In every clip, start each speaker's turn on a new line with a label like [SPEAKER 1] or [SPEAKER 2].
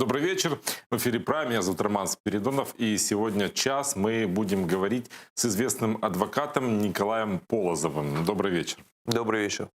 [SPEAKER 1] Добрый вечер. В эфире Прайм. Меня зовут Роман Спиридонов. И сегодня час мы будем говорить с известным адвокатом Николаем Полозовым. Добрый вечер.
[SPEAKER 2] Добрый вечер.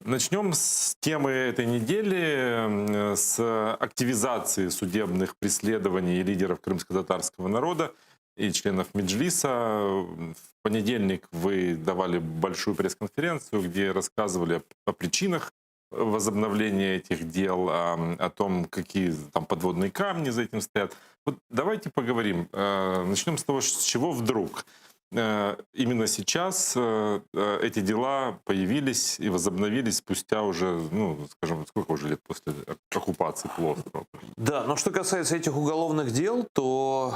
[SPEAKER 1] Начнем с темы этой недели, с активизации судебных преследований лидеров крымско-татарского народа и членов Меджлиса. В понедельник вы давали большую пресс-конференцию, где рассказывали о причинах возобновления этих дел, о том, какие там подводные камни за этим стоят. Вот давайте поговорим. Начнем с того, с чего вдруг именно сейчас эти дела появились и возобновились спустя уже, ну, скажем, сколько уже лет после оккупации полуострова?
[SPEAKER 2] Да, но что касается этих уголовных дел, то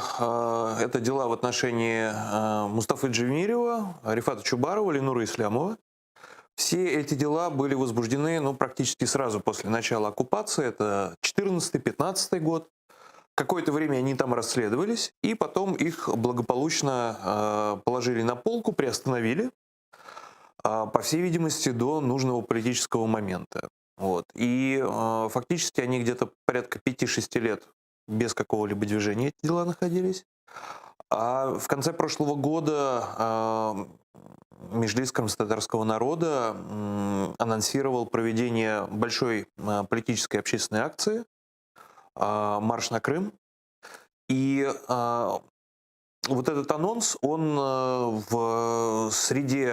[SPEAKER 2] это дела в отношении Мустафы Джемилева, Рифата Чубарова, Ленура Ислямова. Все эти дела были возбуждены практически сразу после начала оккупации. Это 14-15 год. Какое-то время они там расследовались, и потом их благополучно положили на полку, приостановили, по всей видимости, до нужного политического момента. Вот. И фактически они где-то порядка 5-6 лет без какого-либо движения эти дела находились. А в конце прошлого года Меджлис крымско-татарского народа анонсировал проведение большой политической общественной акции «Марш на Крым». И вот этот анонс, он в среде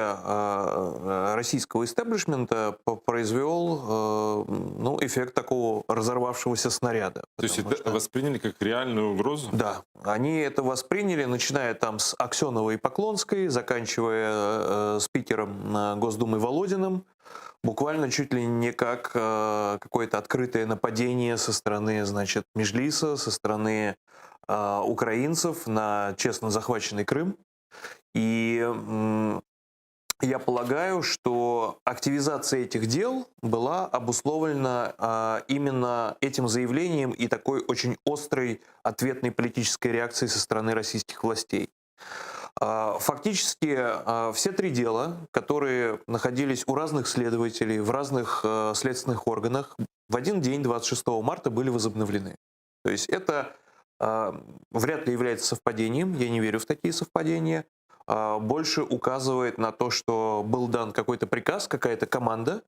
[SPEAKER 2] российского истеблишмента произвел эффект такого разорвавшегося снаряда.
[SPEAKER 1] То есть это восприняли как реальную угрозу?
[SPEAKER 2] Да, они это восприняли, начиная там с Аксеновой и Поклонской, заканчивая спикером Госдумы Володиным, буквально чуть ли не как какое-то открытое нападение со стороны, значит, Меджлиса, со стороны украинцев на честно захваченный Крым. И я полагаю, что активизация этих дел была обусловлена именно этим заявлением и такой очень острой ответной политической реакцией со стороны российских властей. Фактически все три дела, которые находились у разных следователей в разных следственных органах, в один день, 26 марта, были возобновлены. То есть это вряд ли является совпадением, я не верю в такие совпадения. Больше указывает на то, что был дан какой-то приказ, какая-то команда,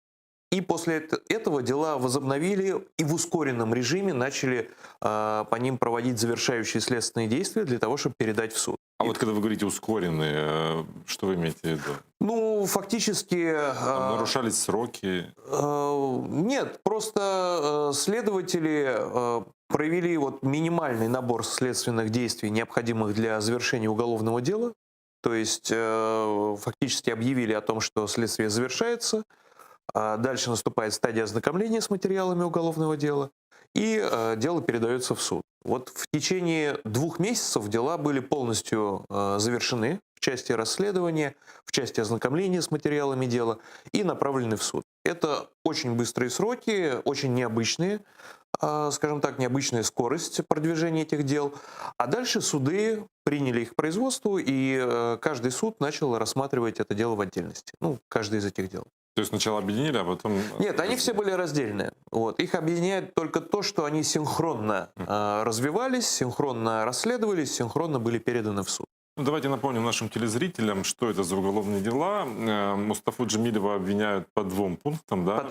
[SPEAKER 2] и после этого дела возобновили и в ускоренном режиме начали по ним проводить завершающие следственные действия для того, чтобы передать в суд.
[SPEAKER 1] А вот когда вы говорите ускоренные, что вы имеете в виду?
[SPEAKER 2] Ну, фактически...
[SPEAKER 1] Там нарушались сроки?
[SPEAKER 2] Нет, просто следователи провели минимальный набор следственных действий, необходимых для завершения уголовного дела. То есть фактически объявили о том, что следствие завершается, дальше наступает стадия ознакомления с материалами уголовного дела, и дело передается в суд. Вот в течение 2 месяцев дела были полностью завершены в части расследования, в части ознакомления с материалами дела и направлены в суд. Это очень быстрые сроки, очень необычные, скажем так, необычная скорость продвижения этих дел. А дальше суды приняли их к производству, и каждый суд начал рассматривать это дело в отдельности. Ну, каждый из этих дел.
[SPEAKER 1] То есть сначала объединили, а потом...
[SPEAKER 2] Нет, они все были раздельные. Вот. Их объединяет только то, что они синхронно развивались, синхронно расследовались, синхронно были переданы в суд.
[SPEAKER 1] Ну, давайте напомним нашим телезрителям, что это за уголовные дела. Мустафу Джемилева обвиняют по 2 пунктам, да?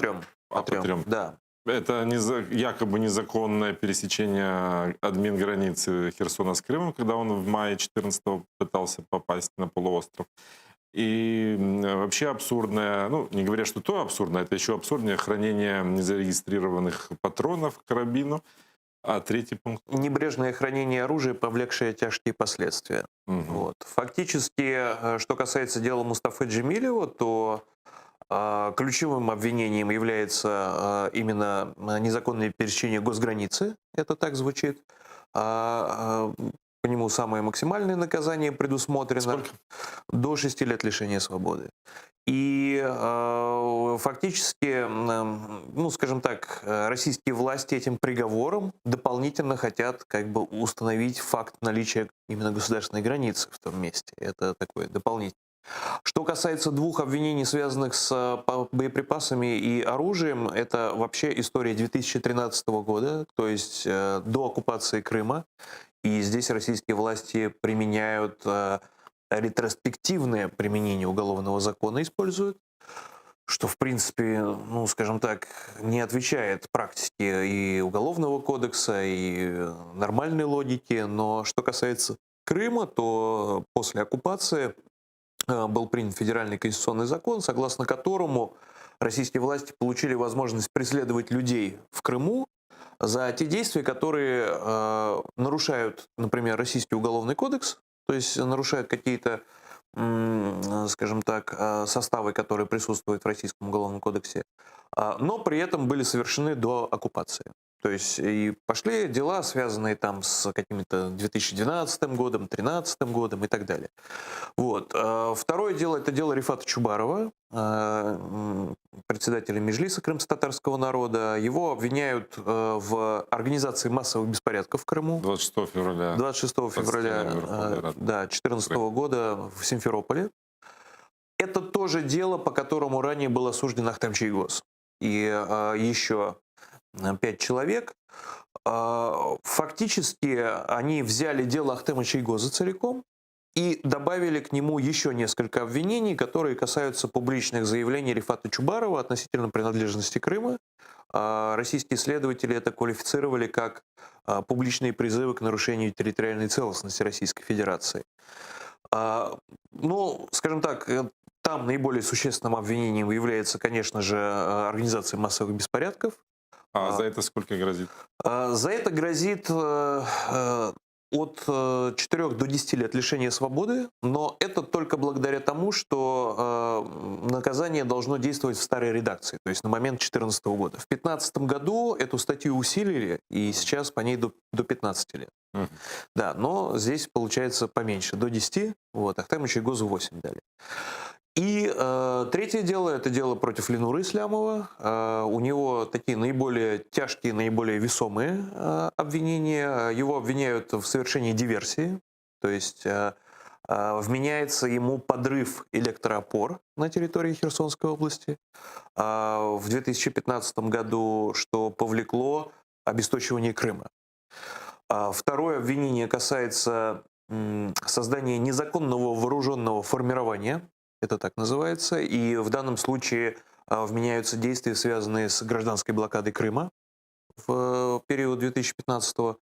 [SPEAKER 2] По трем, да.
[SPEAKER 1] Это якобы незаконное пересечение админграницы Херсона с Крымом, когда он в мае 14-го пытался попасть на полуостров. И вообще абсурдное, ну, не говоря, что то абсурдное, это еще абсурднее хранение незарегистрированных патронов к карабину. А 3-й пункт?
[SPEAKER 2] Небрежное хранение оружия, повлекшее тяжкие последствия.
[SPEAKER 1] Угу.
[SPEAKER 2] Вот. Фактически, что касается дела Мустафы Джемилева, то ключевым обвинением является именно незаконное пересечение госграницы, это так звучит. По нему самое максимальное наказание предусмотрено.
[SPEAKER 1] Сколько?
[SPEAKER 2] До 6 лет лишения свободы. И фактически, ну, скажем так, российские власти этим приговором дополнительно хотят установить факт наличия именно государственной границы в том месте. Это такое дополнительное. Что касается двух обвинений, связанных с боеприпасами и оружием, это вообще история 2013 года, то есть до оккупации Крыма. И здесь российские власти применяют ретроспективное применение уголовного закона, используют, что, в принципе, ну, скажем так, не отвечает практике и Уголовного кодекса, и нормальной логике. Но что касается Крыма, то после оккупации был принят федеральный конституционный закон, согласно которому российские власти получили возможность преследовать людей в Крыму за те действия, которые нарушают, например, российский уголовный кодекс, то есть нарушают какие-то, скажем так, составы, которые присутствуют в российском уголовном кодексе, но при этом были совершены до оккупации. То есть и пошли дела, связанные там с какими-то 2012 годом, 2013 годом и так далее. Вот. Второе дело – это дело Рифата Чубарова, председателя Меджлиса крымско-татарского народа. Его обвиняют в организации массовых беспорядков в Крыму.
[SPEAKER 1] 26 февраля.
[SPEAKER 2] 26 февраля да, 2014 года в Симферополе. Это тоже дело, по которому ранее был осужден Ахтам Чийгоз и еще 5 человек. Фактически они взяли дело Ахтема Чийгоза целиком и добавили к нему еще несколько обвинений, которые касаются публичных заявлений Рифата Чубарова относительно принадлежности Крыма. Российские следователи это квалифицировали как публичные призывы к нарушению территориальной целостности Российской Федерации. Ну, скажем так, там наиболее существенным обвинением является, конечно же, организация массовых беспорядков.
[SPEAKER 1] А за это сколько грозит?
[SPEAKER 2] За это грозит от 4 до 10 лет лишения свободы, но это только благодаря тому, что наказание должно действовать в старой редакции, то есть на момент 2014 года. В 2015 году эту статью усилили, и сейчас по ней до 15 лет. Да, но здесь получается поменьше, до 10, вот, Ахтаму Чийгозу 8 дали. И третье дело – это дело против Ленуры Ислямова. У него такие наиболее тяжкие, наиболее весомые обвинения. Его обвиняют в совершении диверсии, то есть вменяется ему подрыв электроопор на территории Херсонской области в 2015 году, что повлекло обесточивание Крыма. Второе обвинение касается создания незаконного вооруженного формирования, это так называется, и в данном случае вменяются действия, связанные с гражданской блокадой Крыма в период 2015-2016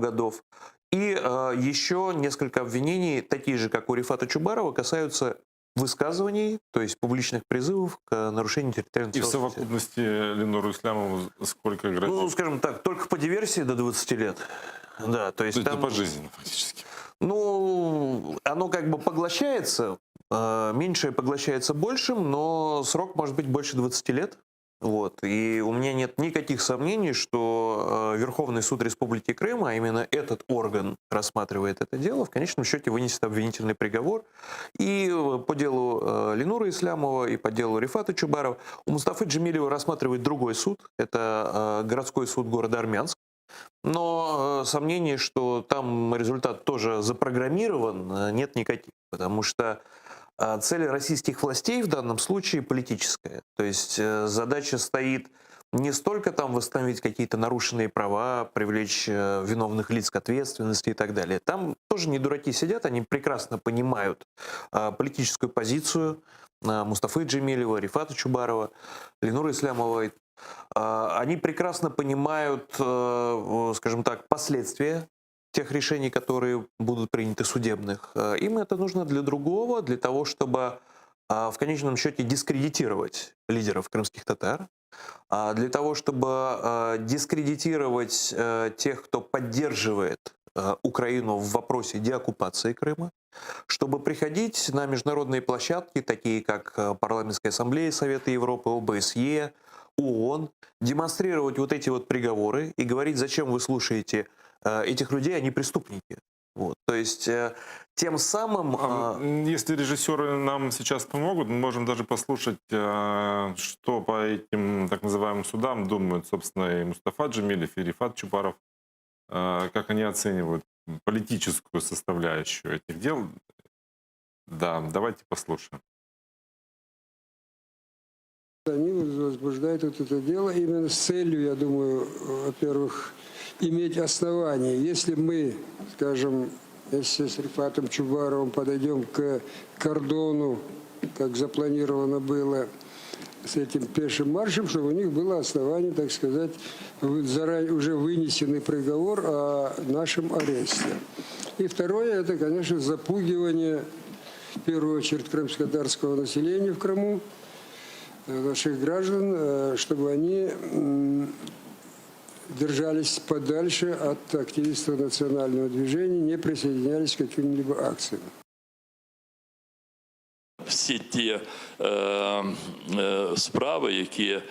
[SPEAKER 2] годов. И еще несколько обвинений, такие же, как у Рифата Чубарова, касаются высказываний, то есть публичных призывов к нарушению территориальной
[SPEAKER 1] И в
[SPEAKER 2] целостности.
[SPEAKER 1] совокупности Ленуру Ислямову сколько грозит?
[SPEAKER 2] Ну, скажем так, только по диверсии до 20 лет. Да, то есть
[SPEAKER 1] То есть
[SPEAKER 2] там,
[SPEAKER 1] это пожизненно фактически.
[SPEAKER 2] ну, оно как бы поглощается, меньшее поглощается большим, но срок может быть больше 20 лет. Вот. И у меня нет никаких сомнений, что Верховный суд Республики Крым, а именно этот орган рассматривает это дело, в конечном счете вынесет обвинительный приговор. И по делу Ленуры Ислямова, и по делу Рифата Чубарова у Мустафы Джемилева рассматривает другой суд, это городской суд города Армянск. Но сомнений, что там результат тоже запрограммирован, нет никаких, потому что цель российских властей в данном случае политическая. То есть задача стоит не столько там восстановить какие-то нарушенные права, привлечь виновных лиц к ответственности и так далее. Там тоже не дураки сидят, они прекрасно понимают политическую позицию Мустафы Джемилева, Рифата Чубарова, Ленуры Ислямовой. Они прекрасно понимают, скажем так, последствия тех решений, которые будут приняты судебных. Им это нужно для другого, для того, чтобы в конечном счете дискредитировать лидеров крымских татар, для того, чтобы дискредитировать тех, кто поддерживает Украину в вопросе деоккупации Крыма, чтобы приходить на международные площадки, такие как Парламентская ассамблея Совета Европы, ОБСЕ, ООН, демонстрировать вот эти вот приговоры и говорить, зачем вы слушаете этих людей, они преступники. Вот. То есть тем самым...
[SPEAKER 1] Если режиссеры нам сейчас помогут, мы можем даже послушать, что по этим так называемым судам думают, собственно, и Мустафа Джемилев, и Рифат Чубаров, как они оценивают политическую составляющую этих дел. Да, давайте послушаем.
[SPEAKER 3] Они возбуждают вот это дело именно с целью, я думаю, во-первых, иметь основание. Если мы, скажем, если с Рифатом Чубаровым подойдем к кордону, как запланировано было, с этим пешим маршем, чтобы у них было основание, так сказать, заранее уже вынесенный приговор о нашем аресте. И второе, это, конечно, запугивание, в первую очередь, крымско-татарского населения в Крыму, наших граждан, чтобы они держались подальше от активистов национального движения, не присоединялись к каким-либо акциям.
[SPEAKER 4] Всі ті справи, які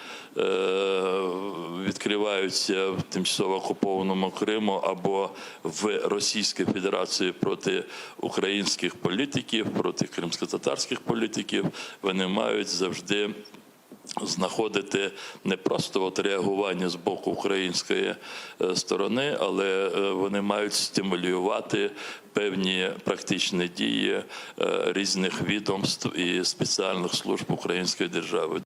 [SPEAKER 4] відкриваються в тимчасово окупованому Криму або в Російській Федерації проти українських політиків, проти кримськотатарських політиків, вони мають завжди знаходити не просто от реагування з боку української сторони, але вони мають стимулювати певні практичні дії різних відомств і спеціальних служб української держави.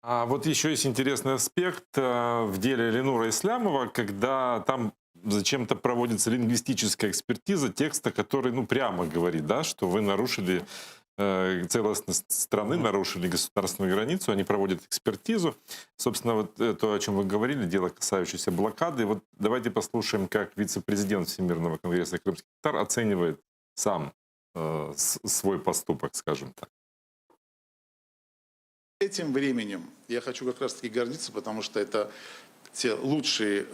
[SPEAKER 1] А вот еще есть интересный аспект в деле Ленура Ислямова, когда там зачем-то проводится лингвистическая экспертиза текста, который прямо говорит, да, что вы нарушили целостность страны, нарушили государственную границу, они проводят экспертизу. Собственно, вот то, о чем вы говорили, дело, касающееся блокады. Вот давайте послушаем, как вице-президент Всемирного конгресса крымских татар оценивает сам свой поступок, скажем так.
[SPEAKER 5] Этим временем я хочу как раз-таки гордиться, потому что это те лучшие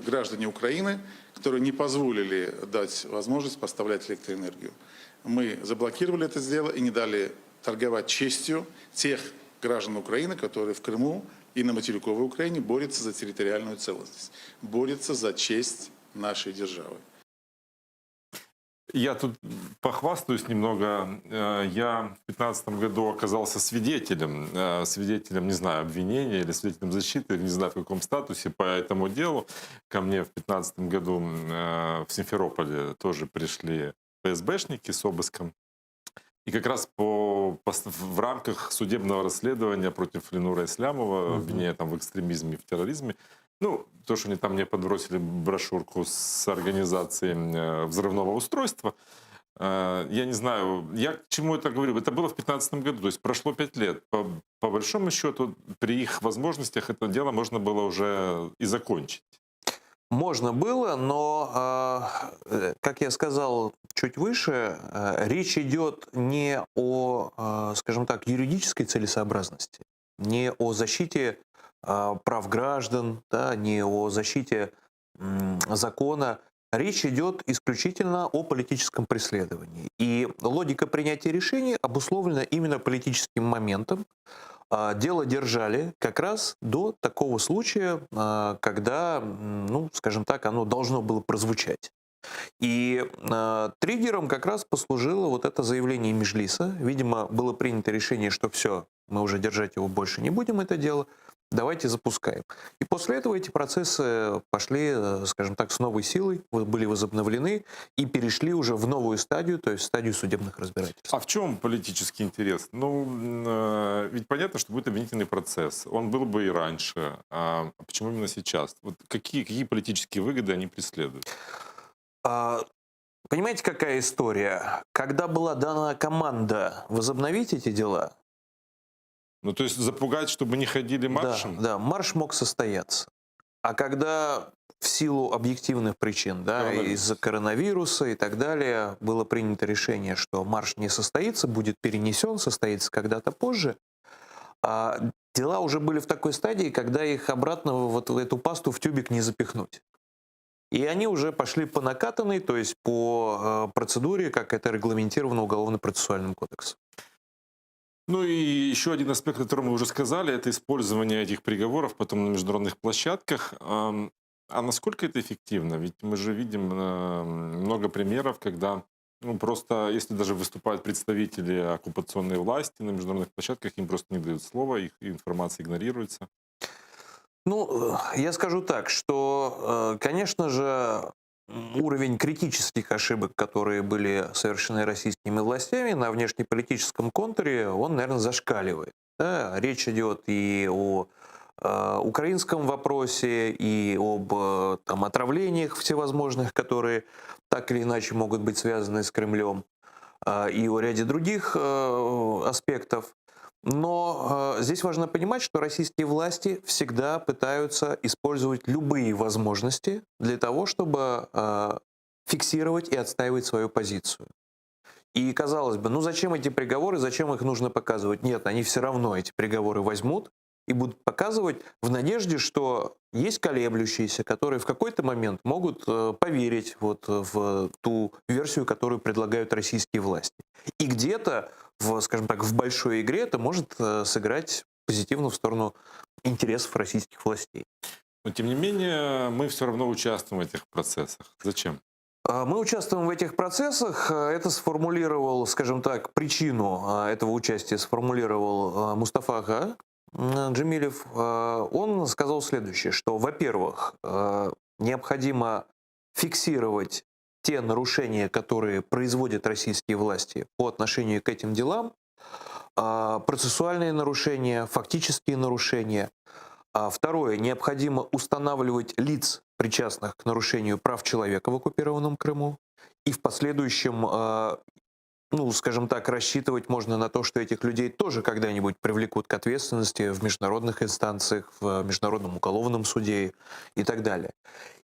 [SPEAKER 5] граждане Украины, которые не позволили дать возможность поставлять электроэнергию. Мы заблокировали это дело и не дали торговать честью тех граждан Украины, которые в Крыму и на материковой Украине борются за территориальную целостность, борются за честь нашей державы.
[SPEAKER 1] Я тут похвастаюсь немного. Я в 2015 году оказался свидетелем, не знаю, обвинения или свидетелем защиты, не знаю в каком статусе по этому делу. Ко мне в 2015 году в Симферополе тоже пришли ФСБшники с обыском. И как раз в рамках судебного расследования против Ленура Ислямова, обвиняя там в экстремизме и в терроризме, то, что они там мне подбросили брошюрку с организацией взрывного устройства, я не знаю, я к чему это говорю. Это было в 2015 году, то есть прошло 5 лет. По большому счету, при их возможностях это дело можно было уже и закончить.
[SPEAKER 2] Можно было, но, как я сказал чуть выше, речь идет не о, скажем так, юридической целесообразности, не о защите прав граждан, да, не о защите закона. Речь идет исключительно о политическом преследовании. И логика принятия решений обусловлена именно политическим моментом. Дело держали как раз до такого случая, когда, скажем так, оно должно было прозвучать. И триггером как раз послужило вот это заявление Меджлиса. Видимо, было принято решение, что все, мы уже держать его больше не будем, это дело. Давайте запускаем. И после этого эти процессы пошли, скажем так, с новой силой, были возобновлены и перешли уже в новую стадию, то есть стадию судебных разбирательств.
[SPEAKER 1] А в чем политический интерес? Ведь понятно, что будет обвинительный процесс. Он был бы и раньше. А почему именно сейчас? Вот какие политические выгоды они преследуют?
[SPEAKER 2] Понимаете, какая история? Когда была дана команда возобновить эти дела,
[SPEAKER 1] то есть запугать, чтобы не ходили маршем?
[SPEAKER 2] Да, марш мог состояться. А когда в силу объективных причин, да, из-за коронавируса и так далее, было принято решение, что марш не состоится, будет перенесен, состоится когда-то позже, дела уже были в такой стадии, когда их обратно вот в эту пасту в тюбик не запихнуть. И они уже пошли по накатанной, то есть по процедуре, как это регламентировано Уголовно-процессуальным кодексом.
[SPEAKER 1] И еще один аспект, о котором мы уже сказали, это использование этих приговоров потом на международных площадках. А насколько это эффективно? Ведь мы же видим много примеров, когда просто, если даже выступают представители оккупационной власти на международных площадках, им просто не дают слова, их информация игнорируется.
[SPEAKER 2] Я скажу так, что, конечно же, уровень критических ошибок, которые были совершены российскими властями на внешнеполитическом контуре, он, наверное, зашкаливает. Да? Речь идет и о украинском вопросе, и об там, отравлениях всевозможных, которые так или иначе могут быть связаны с Кремлем, и о ряде других аспектов. Но здесь важно понимать, что российские власти всегда пытаются использовать любые возможности для того, чтобы фиксировать и отстаивать свою позицию. И казалось бы, ну зачем эти приговоры, зачем их нужно показывать? Нет, они все равно эти приговоры возьмут и будут показывать в надежде, что есть колеблющиеся, которые в какой-то момент могут поверить вот в ту версию, которую предлагают российские власти. И где-то, скажем так, в большой игре это может сыграть позитивно в сторону интересов российских властей.
[SPEAKER 1] Но, тем не менее, мы все равно участвуем в этих процессах. Зачем?
[SPEAKER 2] Мы участвуем в этих процессах. Это сформулировал, скажем так, причину этого участия сформулировал Мустафа Ага Джемилев. Он сказал следующее, что, во-первых, необходимо фиксировать те нарушения, которые производят российские власти по отношению к этим делам, процессуальные нарушения, фактические нарушения. Второе, необходимо устанавливать лиц, причастных к нарушению прав человека в оккупированном Крыму, и в последующем, ну, скажем так, рассчитывать можно на то, что этих людей тоже когда-нибудь привлекут к ответственности в международных инстанциях, в Международном уголовном суде и так далее.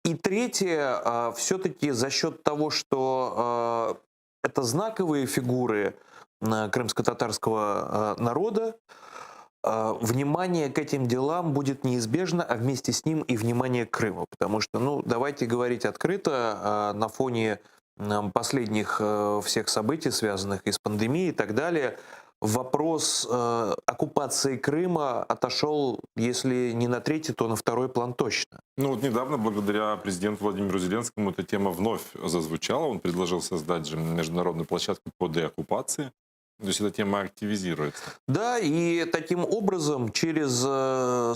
[SPEAKER 2] И третье, все-таки за счет того, что это знаковые фигуры крымско-татарского народа, внимание к этим делам будет неизбежно, а вместе с ним и внимание к Крыму. Потому что, ну, давайте говорить открыто, на фоне последних всех событий, связанных и с пандемией и так далее, вопрос оккупации Крыма отошел, если не на третий, то на второй план точно.
[SPEAKER 1] Ну вот недавно, благодаря президенту Владимиру Зеленскому, эта тема вновь зазвучала. Он предложил создать же международную площадку по деоккупации. То есть эта тема активизируется.
[SPEAKER 2] Да, и таким образом, через,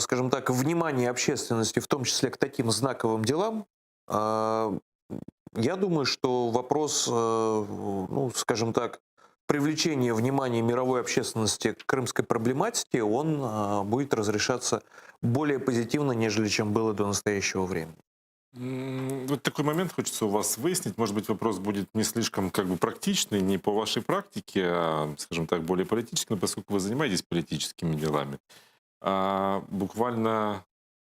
[SPEAKER 2] скажем так, внимание общественности, в том числе к таким знаковым делам, я думаю, что вопрос, ну, скажем так, привлечения внимания мировой общественности к крымской проблематике, он будет разрешаться более позитивно, нежели чем было до настоящего времени.
[SPEAKER 1] Вот такой момент хочется у вас выяснить. Может быть, вопрос будет не слишком как бы практичный, не по вашей практике, а, скажем так, более политический, но поскольку вы занимаетесь политическими делами. Буквально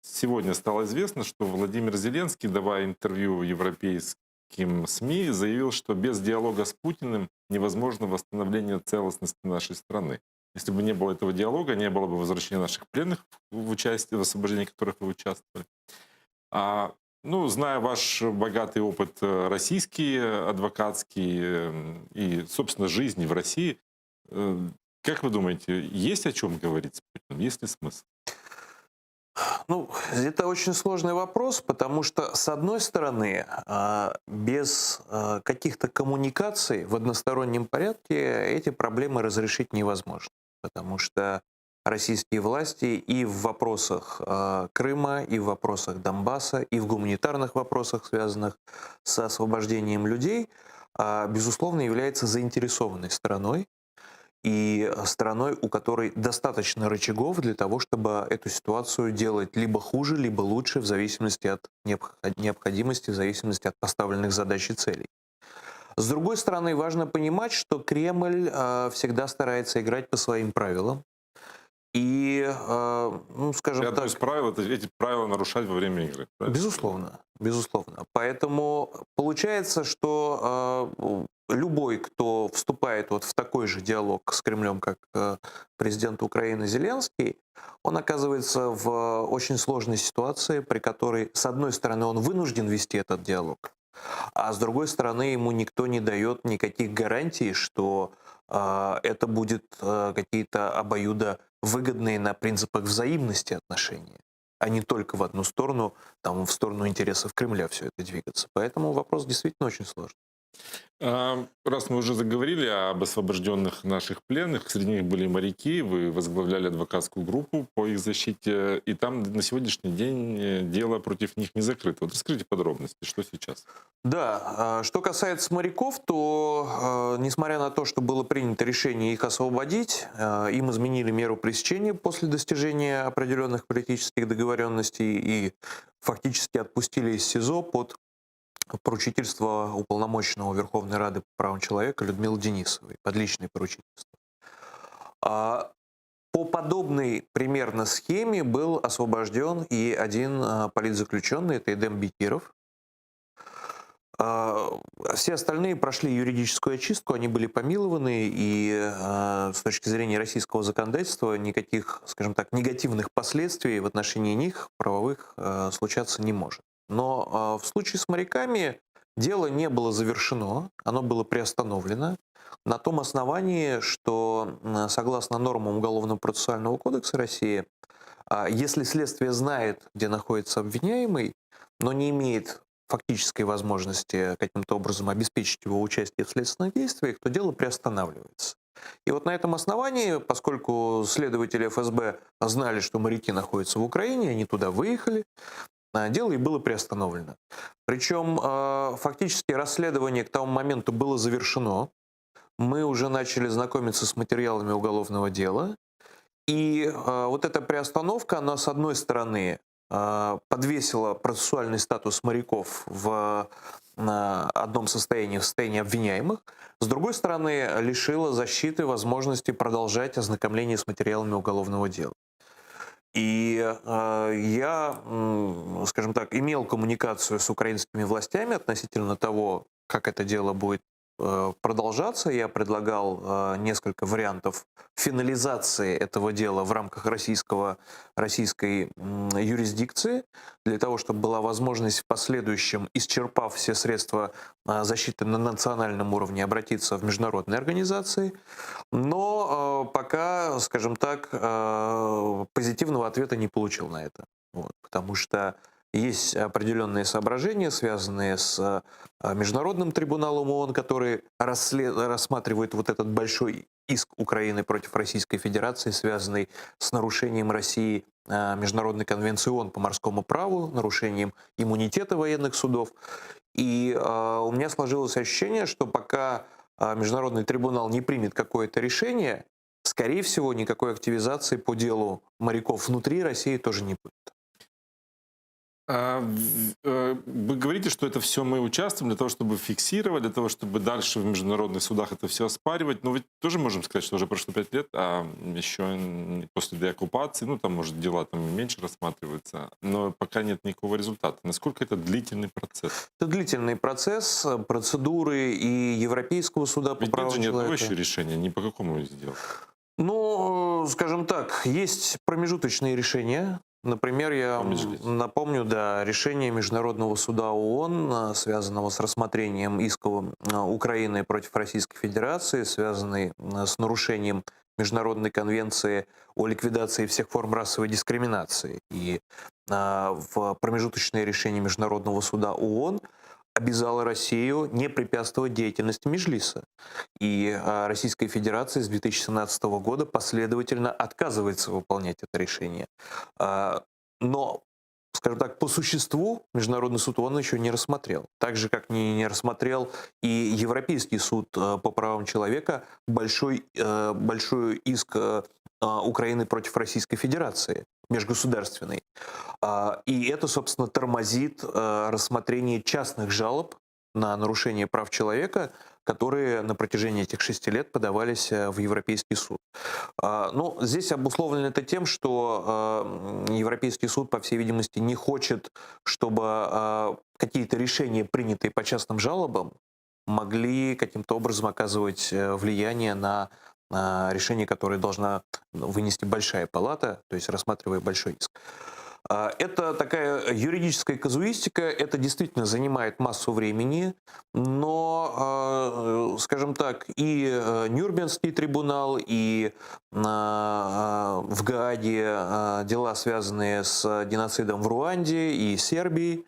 [SPEAKER 1] сегодня стало известно, что Владимир Зеленский, давая интервью европейским СМИ, заявил, что без диалога с Путиным невозможно восстановление целостности нашей страны. Если бы не было этого диалога, не было бы возвращения наших пленных в участии, в освобождении которых вы участвовали. Ну, зная ваш богатый опыт российский, адвокатский и, собственно, жизни в России, как вы думаете, есть о чем говорить с Путиным? Есть ли смысл?
[SPEAKER 2] Ну, это очень сложный вопрос, потому что, с одной стороны, без каких-то коммуникаций в одностороннем порядке эти проблемы разрешить невозможно. Потому что российские власти и в вопросах Крыма, и в вопросах Донбасса, и в гуманитарных вопросах, связанных с освобождением людей, безусловно, является заинтересованной стороной и страной, у которой достаточно рычагов для того, чтобы эту ситуацию делать либо хуже, либо лучше, в зависимости от необходимости, в зависимости от поставленных задач и целей. С другой стороны, важно понимать, что Кремль всегда старается играть по своим правилам. И, ну, скажем так...
[SPEAKER 1] Одно из правил — это эти правила нарушать во время игры. Правильно?
[SPEAKER 2] Безусловно, безусловно. Поэтому получается, что любой, кто вступает вот в такой же диалог с Кремлем, как президент Украины Зеленский, он оказывается в очень сложной ситуации, при которой, с одной стороны, он вынужден вести этот диалог, а с другой стороны, ему никто не дает никаких гарантий, что это будет какие-то обоюдовыгодные на принципах взаимности отношения, а не только в одну сторону, там, в сторону интересов Кремля все это двигаться. Поэтому вопрос действительно очень сложный.
[SPEAKER 1] Раз мы уже заговорили об освобожденных наших пленных, среди них были моряки, вы возглавляли адвокатскую группу по их защите, и там на сегодняшний день дело против них не закрыто. Вот расскажите подробности, что сейчас?
[SPEAKER 2] Да, что касается моряков, то, несмотря на то, что было принято решение их освободить, им изменили меру пресечения после достижения определенных политических договоренностей и фактически отпустили из СИЗО под поручительство уполномоченного Верховной Рады по правам человека Людмилы Денисовой, под личное поручительство. По подобной примерно схеме был освобожден и один политзаключенный, это Эдем Бекиров. Все остальные прошли юридическую очистку, они были помилованы, и с точки зрения российского законодательства никаких, скажем так, негативных последствий в отношении них правовых случаться не может. Но в случае с моряками дело не было завершено, оно было приостановлено на том основании, что согласно нормам Уголовно-процессуального кодекса России, если следствие знает, где находится обвиняемый, но не имеет фактической возможности каким-то образом обеспечить его участие в следственных действиях, то дело приостанавливается. И вот на этом основании, поскольку следователи ФСБ знали, что моряки находятся в Украине, они туда выехали, дело и было приостановлено. Причем фактически расследование к тому моменту было завершено. Мы уже начали знакомиться с материалами уголовного дела. И вот эта приостановка, она, с одной стороны, подвесила процессуальный статус моряков в одном состоянии, в состоянии обвиняемых, с другой стороны, лишила защиты возможности продолжать ознакомление с материалами уголовного дела. И я, скажем так, имел коммуникацию с украинскими властями относительно того, как это дело будет продолжаться. Я предлагал несколько вариантов финализации этого дела в рамках российской юрисдикции, для того, чтобы была возможность в последующем, исчерпав все средства защиты на национальном уровне, обратиться в международные организации. Но пока, скажем так, позитивного ответа не получил на это. Вот, потому что есть определенные соображения, связанные с Международным трибуналом ООН, который рассматривает вот этот большой иск Украины против Российской Федерации, связанный с нарушением России Международной конвенции ООН по морскому праву, нарушением иммунитета военных судов. И у меня сложилось ощущение, что пока Международный трибунал не примет какое-то решение, скорее всего, никакой активизации по делу моряков внутри России тоже не будет.
[SPEAKER 1] Вы говорите, что это все мы участвуем для того, чтобы фиксировать, для того, чтобы дальше в международных судах это все оспаривать. Но ведь тоже можем сказать, что уже прошло 5 лет, а еще после деоккупации, ну там, может, дела там меньше рассматриваются, но пока нет никакого результата. Насколько это длительный процесс?
[SPEAKER 2] Это длительный процесс, процедуры и Европейского суда по
[SPEAKER 1] Ведь
[SPEAKER 2] правам
[SPEAKER 1] нет же ни одного
[SPEAKER 2] человека.
[SPEAKER 1] еще решения, ни по какому из дел.
[SPEAKER 2] Ну, скажем так, есть промежуточные решения. Например, я напомню, да, решение Международного суда ООН, связанного с рассмотрением исков Украины против Российской Федерации, связанный с нарушением Международной конвенции о ликвидации всех форм расовой дискриминации. И в промежуточное решение Международного суда ООН обязала Россию не препятствовать деятельности Меджлиса. И Российская Федерация с 2017 года последовательно отказывается выполнять это решение. Но, скажем так, по существу Международный суд ООН еще не рассмотрел. Так же, как не рассмотрел и Европейский суд по правам человека большой иск Украины против Российской Федерации, межгосударственный. И это, собственно, тормозит рассмотрение частных жалоб на нарушение прав человека, которые на протяжении этих 6 лет подавались в Европейский суд. Ну, здесь обусловлено это тем, что Европейский суд, по всей видимости, не хочет, чтобы какие-то решения, принятые по частным жалобам, могли каким-то образом оказывать влияние на решение, которое должна вынести большая палата, то есть рассматривая большой иск. Это такая юридическая казуистика, это действительно занимает массу времени, но, скажем так, и Нюрнбергский трибунал, и в Гааге дела, связанные с геноцидом в Руанде и Сербии,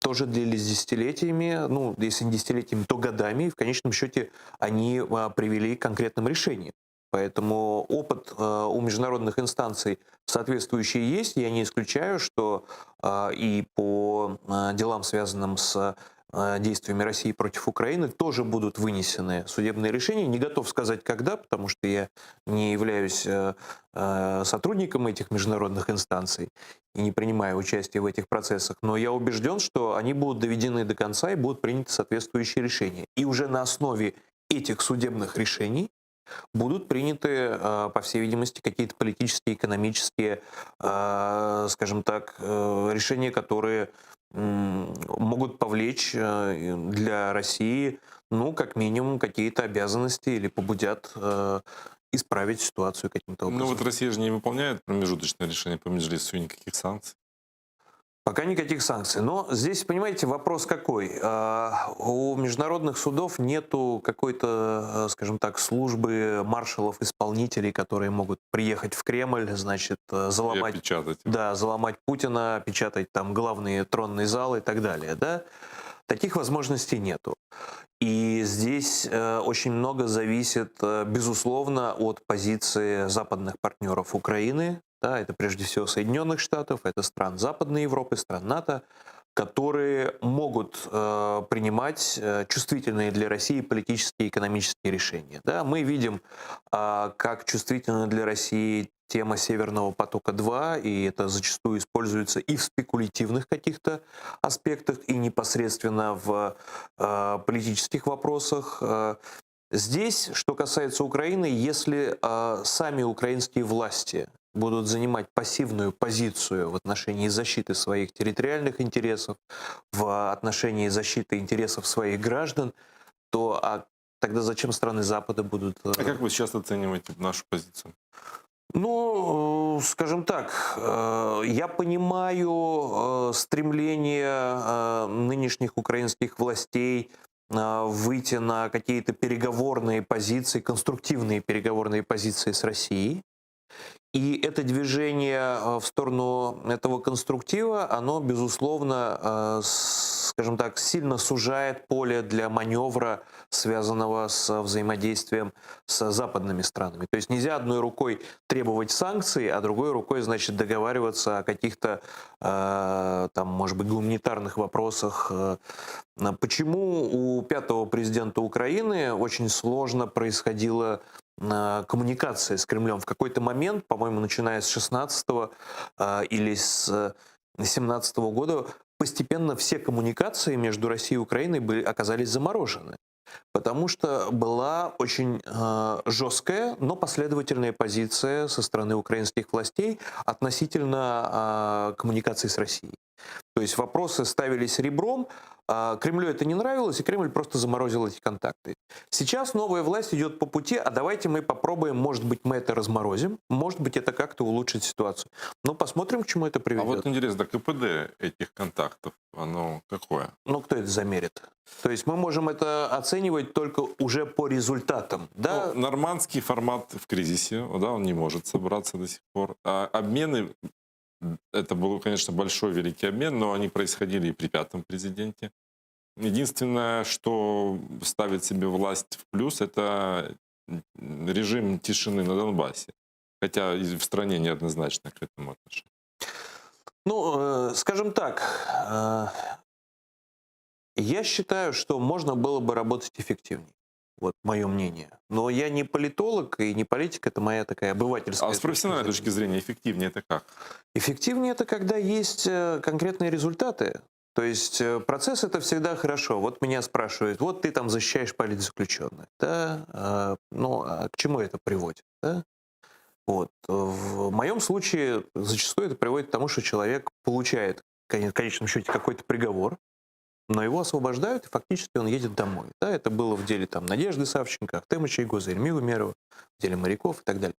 [SPEAKER 2] тоже длились десятилетиями, ну, если не десятилетиями, то годами, и в конечном счете они привели к конкретным решениям. Поэтому опыт у международных инстанций соответствующий есть. Я не исключаю, что и по делам, связанным с действиями России против Украины, тоже будут вынесены судебные решения. Не готов сказать, когда, потому что я не являюсь сотрудником этих международных инстанций и не принимаю участие в этих процессах. Но я убежден, что они будут доведены до конца и будут приняты соответствующие решения. И уже на основе этих судебных решений будут приняты, по всей видимости, какие-то политические, экономические, скажем так, решения, которые могут повлечь для России, ну, как минимум, какие-то обязанности или побудят исправить ситуацию каким-то образом.
[SPEAKER 1] Ну вот Россия же не выполняет промежуточное решение по Меджлису и никаких санкций.
[SPEAKER 2] Пока никаких санкций. Но здесь, понимаете, вопрос какой? У международных судов нету какой-то, скажем так, службы маршалов-исполнителей, которые могут приехать в Кремль, значит,
[SPEAKER 1] И
[SPEAKER 2] заломать,
[SPEAKER 1] опечатать.
[SPEAKER 2] да, заломать Путина, печатать там главные тронные залы и так далее. Да? Таких возможностей нету. И здесь очень много зависит, безусловно, от позиции западных партнеров Украины. Да, это прежде всего Соединенных Штатов, это стран Западной Европы, стран НАТО, которые могут принимать чувствительные для России политические и экономические решения. Да, мы видим, как чувствительна для России тема Северного потока-2, и это зачастую используется и в спекулятивных каких-то аспектах, и непосредственно в политических вопросах. Здесь, что касается Украины, если сами украинские власти будут занимать пассивную позицию в отношении защиты своих территориальных интересов, в отношении защиты интересов своих граждан, то тогда зачем страны Запада будут...
[SPEAKER 1] А как вы сейчас оцениваете нашу позицию?
[SPEAKER 2] Ну, скажем так, я понимаю стремление нынешних украинских властей выйти на какие-то переговорные позиции, конструктивные переговорные позиции с Россией. И это движение в сторону этого конструктива, оно, безусловно, скажем так, сильно сужает поле для маневра, связанного с взаимодействием с западными странами. То есть нельзя одной рукой требовать санкций, а другой рукой, значит, договариваться о каких-то, там, может быть, гуманитарных вопросах. Почему у пятого президента Украины очень сложно происходило коммуникация с Кремлем? В какой-то момент, по-моему, начиная с 16-го или с 17-го года, постепенно все коммуникации между Россией и Украиной оказались заморожены. Потому что была очень жесткая, но последовательная позиция со стороны украинских властей относительно коммуникации с Россией. То есть вопросы ставились ребром, Кремлю это не нравилось, и Кремль просто заморозил эти контакты. Сейчас новая власть идет по пути, а давайте мы попробуем, может быть, мы это разморозим, может быть, это как-то улучшит ситуацию. Но посмотрим, к чему это приведет.
[SPEAKER 1] А вот интересно, КПД этих контактов, оно какое?
[SPEAKER 2] Ну, кто это замерит? То есть мы можем это оценивать только уже по результатам. Да?
[SPEAKER 1] Ну, нормандский формат в кризисе, да, он не может собраться до сих пор. А обмены, это был, конечно, большой великий обмен, но они происходили и при пятом президенте. Единственное, что ставит себе власть в плюс, это режим тишины на Донбассе. Хотя и в стране неоднозначно к этому отношение.
[SPEAKER 2] Ну, скажем так, я считаю, что можно было бы работать эффективнее. Вот мое мнение. Но я не политолог и не политик, это моя такая обывательская...
[SPEAKER 1] А с профессиональной точки зрения эффективнее это как?
[SPEAKER 2] Эффективнее это когда есть конкретные результаты. То есть процесс это всегда хорошо. Вот меня спрашивают, вот ты там защищаешь политзаключенных. Да? Ну, а к чему это приводит? Да? Вот. В моем случае зачастую это приводит к тому, что человек получает в конечном счете какой-то приговор, но его освобождают, и фактически он едет домой. Да, это было в деле там, Надежды Савченко, Ахтема Чайгоза, Ильмы Умерова, в деле моряков и так далее.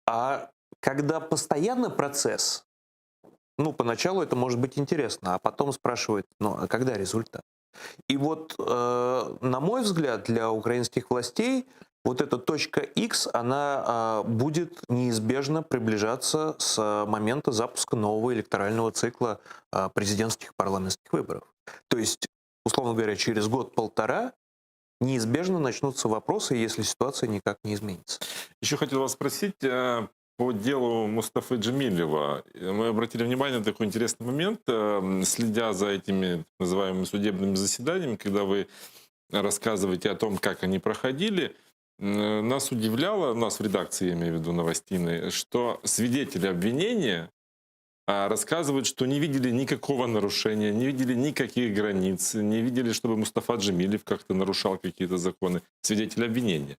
[SPEAKER 2] А когда постоянно процесс, ну, поначалу это может быть интересно, а потом спрашивают, ну, а когда результат? И вот, на мой взгляд, для украинских властей вот эта точка X, она будет неизбежно приближаться с момента запуска нового электорального цикла президентских и парламентских выборов. То есть, условно говоря, через год-полтора неизбежно начнутся вопросы, если ситуация никак не изменится.
[SPEAKER 1] Еще хотел вас спросить по делу Мустафы Джемилева. Мы обратили внимание на такой интересный момент, следя за этими так называемыми судебными заседаниями, когда вы рассказываете о том, как они проходили. Нас удивляло, нас в редакции, я имею в виду новостиной, что свидетели обвинения рассказывают, что не видели никакого нарушения, не видели никаких границ, не видели, чтобы Мустафа Джемилев как-то нарушал какие-то законы. Свидетели обвинения.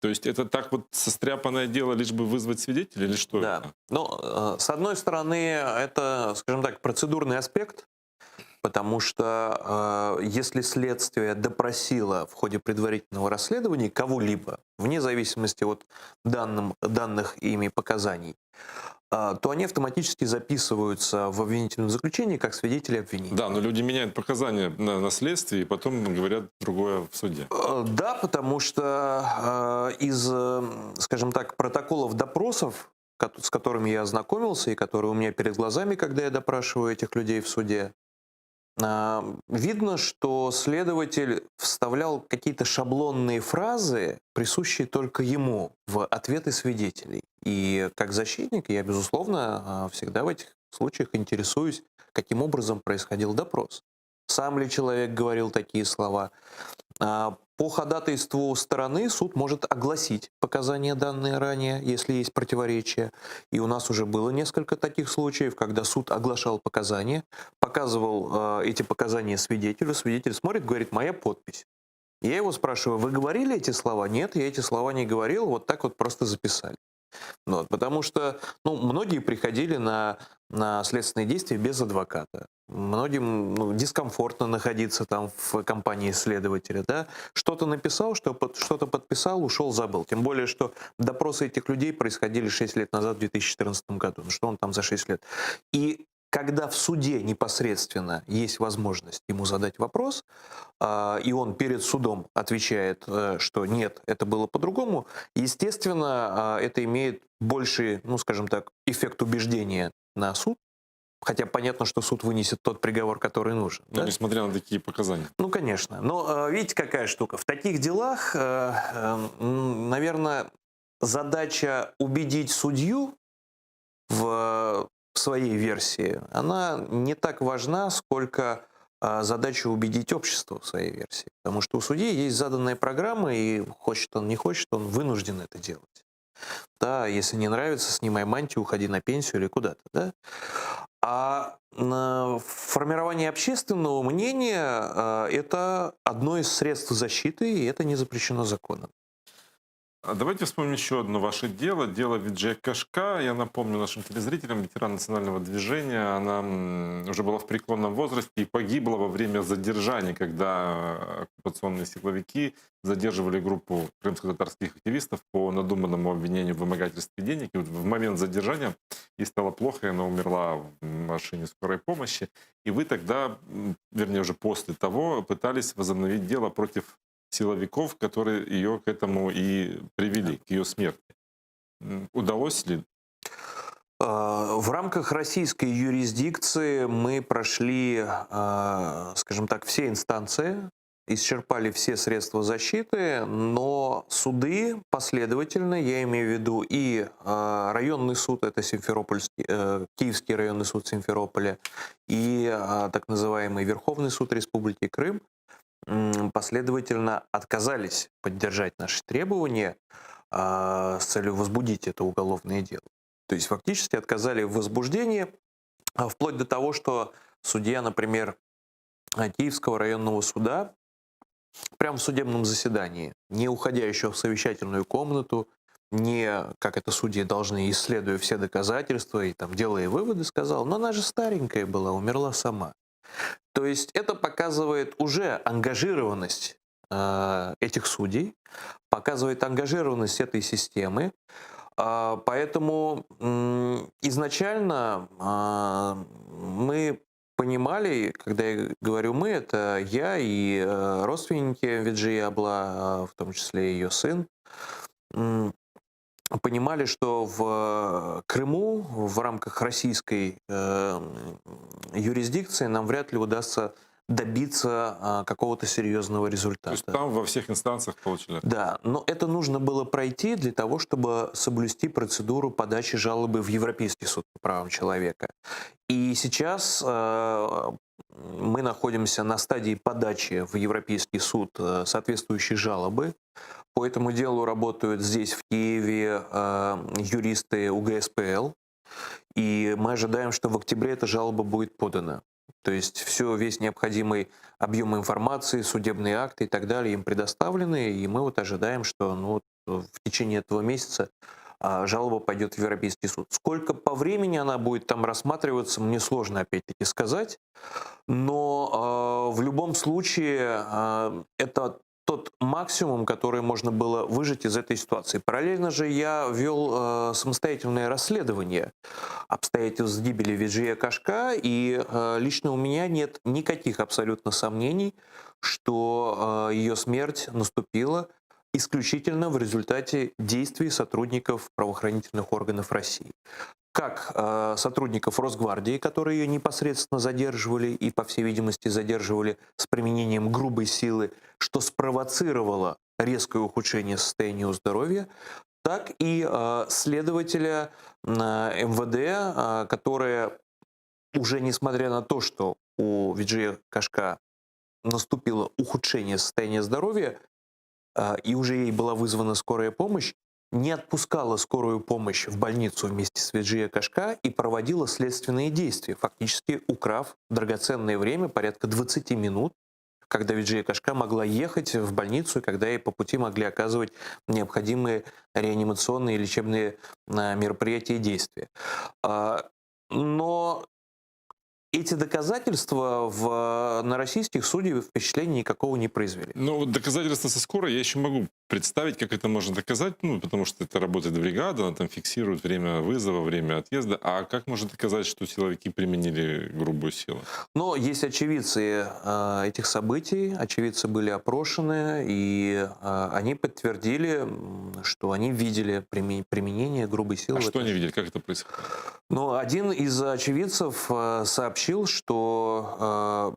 [SPEAKER 1] То есть это так вот состряпанное дело, лишь бы вызвать свидетелей или что
[SPEAKER 2] Да.
[SPEAKER 1] это?
[SPEAKER 2] Но, с одной стороны, это, скажем так, процедурный аспект, потому что если следствие допросило в ходе предварительного расследования кого-либо, вне зависимости от данных ими показаний, то они автоматически записываются в обвинительном заключении как свидетели обвинения.
[SPEAKER 1] Да, но люди меняют показания на следствии и потом говорят другое в суде.
[SPEAKER 2] Да, потому что из, скажем так, протоколов допросов, с которыми я ознакомился и которые у меня перед глазами, когда я допрашиваю этих людей в суде, видно, что следователь вставлял какие-то шаблонные фразы, присущие только ему, в ответы свидетелей. И как защитник я, безусловно, всегда в этих случаях интересуюсь, каким образом происходил допрос. Сам ли человек говорил такие слова? По ходатайству стороны суд может огласить показания, данные ранее, если есть противоречия. И у нас уже было несколько таких случаев, когда суд оглашал показания, показывал эти показания свидетелю. Свидетель смотрит, говорит: моя подпись. Я его спрашиваю: вы говорили эти слова? Нет, я эти слова не говорил, вот так вот просто записали. Вот, потому что многие приходили на следственные действия без адвоката. Многим дискомфортно находиться там в компании следователя. Да? Что-то написал, что-то подписал, ушел, забыл. Тем более, что допросы этих людей происходили 6 лет назад, в 2014 году. Ну что он там за 6 лет? И когда в суде непосредственно есть возможность ему задать вопрос, и он перед судом отвечает, что нет, это было по-другому, естественно, это имеет больший, скажем так, эффект убеждения на суд. Хотя понятно, что суд вынесет тот приговор, который нужен.
[SPEAKER 1] Ну,
[SPEAKER 2] да?
[SPEAKER 1] несмотря на такие показания.
[SPEAKER 2] Ну, конечно. Но видите, какая штука? В таких делах, наверное, задача убедить судью в своей версии, она не так важна, сколько задача убедить общество в своей версии. Потому что у судьи есть заданная программа, и хочет он, не хочет, он вынужден это делать. Да, если не нравится, снимай мантию, уходи на пенсию или куда-то. Да? А формирование общественного мнения – это одно из средств защиты, и это не запрещено законом.
[SPEAKER 1] Давайте вспомним еще одно ваше дело. Дело Виджея Кашка. Я напомню нашим телезрителям, ветеран национального движения. Она уже была в преклонном возрасте и погибла во время задержания, когда оккупационные силовики задерживали группу крымско-татарских активистов по надуманному обвинению в вымогательстве денег. И вот в момент задержания ей стало плохо, и она умерла в машине скорой помощи. И вы тогда, вернее уже после того, пытались возобновить дело против силовиков, которые ее к этому и привели, к ее смерти. Удалось ли?
[SPEAKER 2] В рамках российской юрисдикции мы прошли, скажем так, все инстанции, исчерпали все средства защиты, но суды последовательно, я имею в виду и районный суд, это Симферопольский, Киевский районный суд Симферополя, и так называемый Верховный суд Республики Крым, последовательно отказались поддержать наши требования с целью возбудить это уголовное дело. То есть фактически отказали в возбуждении, вплоть до того, что судья, например, Киевского районного суда, прямо в судебном заседании, не уходя еще в совещательную комнату, не, как это судьи должны, исследуя все доказательства и там делая выводы, сказал: но она же старенькая была, умерла сама. То есть это показывает уже ангажированность этих судей, показывает ангажированность этой системы. Поэтому изначально мы понимали, когда я говорю «мы», это я и родственники Виджия Абла, в том числе ее сын, понимали, что в Крыму в рамках российской юрисдикции нам вряд ли удастся добиться какого-то серьезного
[SPEAKER 1] То
[SPEAKER 2] результата.
[SPEAKER 1] есть там во всех инстанциях получили.
[SPEAKER 2] Да, но это нужно было пройти для того, чтобы соблюсти процедуру подачи жалобы в Европейский суд по правам человека. И сейчас мы находимся на стадии подачи в Европейский суд соответствующей жалобы. По этому делу работают здесь, в Киеве, юристы УГСПЛ. И мы ожидаем, что в октябре эта жалоба будет подана. То есть весь необходимый объем информации, судебные акты и так далее им предоставлены. И мы вот ожидаем, что в течение этого месяца жалоба пойдет в Европейский суд. Сколько по времени она будет там рассматриваться, мне сложно опять-таки сказать. Но в любом случае это тот максимум, который можно было выжать из этой ситуации. Параллельно же я вел самостоятельное расследование обстоятельств гибели Виджия Кашка, и лично у меня нет никаких абсолютно сомнений, что ее смерть наступила исключительно в результате действий сотрудников правоохранительных органов России. Как сотрудников Росгвардии, которые ее непосредственно задерживали и, по всей видимости, задерживали с применением грубой силы, что спровоцировало резкое ухудшение состояния ее здоровья, так и следователя МВД, которые уже несмотря на то, что у Виджия Кашка наступило ухудшение состояния здоровья, и уже ей была вызвана скорая помощь, не отпускала скорую помощь в больницу вместе с Виджия Кашка и проводила следственные действия, фактически украв драгоценное время, порядка 20 минут, когда Виджия Кашка могла ехать в больницу, и когда ей по пути могли оказывать необходимые реанимационные и лечебные мероприятия и действия. Но эти доказательства на российских судей впечатления никакого не произвели.
[SPEAKER 1] Ну, вот доказательства со скорой я еще могу представить, как это можно доказать, потому что это работает бригада, она там фиксирует время вызова, время отъезда. А как можно доказать, что силовики применили грубую силу?
[SPEAKER 2] Но есть очевидцы этих событий, очевидцы были опрошены, и они подтвердили, что они видели применение грубой силы.
[SPEAKER 1] А что они видели, как это происходило?
[SPEAKER 2] Ну, один из очевидцев сообщил, что